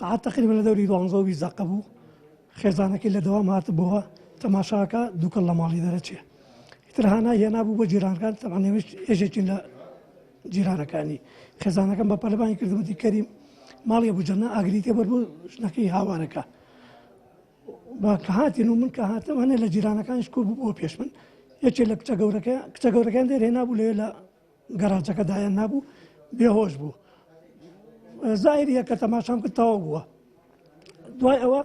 ساعات تقريبا لدوري دوانزە و 20 دقه بوو خێزانەکەی لە دەوام هاتبووە تەماشاکە دووکەڵ لە ماڵی دەرەچێ ئیتر هانا هێنابوو بۆ جیرانەکان تەمان ئێمەش ێژێکین لە جیرانەکانی خێزانەکەم بە پەلەبانی کردووەتی کەریم ماڵی ئەبوجەنە ئاگری تێبەر بوو ژنەکەی هاوارەکە بە کە هاتین و من کە هاتم هەنێ لە جیرانەکانیش کوڕ بوو بۆ پێش من یەکێک لە کچە گەورەکەیان دێرهێنابوو لەوێ لە گەراجەکە دایان نابوو بێهۆش بوو زایریە کە تەماشام کرد تەواو بووە دوای ئەوە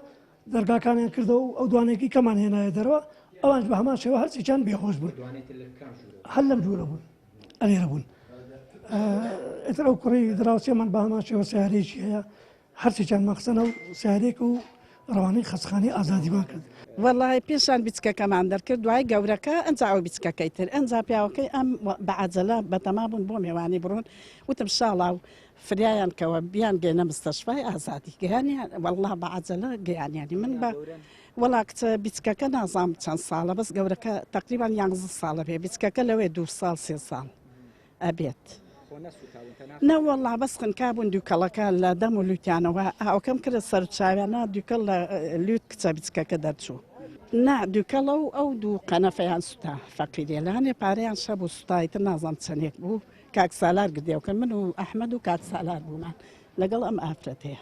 دەرگاکانیان کردەوە و ئەو دوانێکی کەمان هێنایە دەرەوە ئەوانش بە هەمان شێوە هەرچێکیان بێهۆش بوون هەر لەم دوورە بوون ئەلێرە بوون ئێتر ئەو کوڕی دراوسێمان بە هەمان شێوە سیارەیەکی هەیە هەرچێکیان مەخسەنە و سیارێک و ڕەوانەی خەسخانەی ئازادیمان کرد وەڵای پێشان بیچکەکەمان دەرکرد دوای گەورەکە ئەنجا ئەو بیچکەکەی تر ئەنجا پیاوەکەی ئەم بەعەجەلە بەتەما بوون بۆ میێوانی بڕۆن وتم شاڵا و فریایان کەوە بیان گەێنە مستەشفای ئازادی گەیانیان وەڵا بەعەجەلە گەیانیانی من بە وەڵا کچە بیچکەکە نازام چەند ساڵە بەس گەورەکە تقریبان 11 ساڵە بێ بیچکەکە لەوێ 2 ساڵ 3 ساڵ ئەبێت نەوەڵا بەس خنکا بوون دووکەڵەکە لە دەم و لوتیانەوە ئاوکەم کرد سەر چاویانە دووکەڵ لە لوت کچە بیچکەکە دەرچوو نا دووکەڵە و ئەو دوو قەنەفەیان سوتا فەقیرێلانێ پارەیان شەب و سوتایتر نازام چەندێک بوو کاک سالار گردێوکە من و ئەحمەد و کاک سالار بوومان لەگەڵ ئەم ئافرەتەیە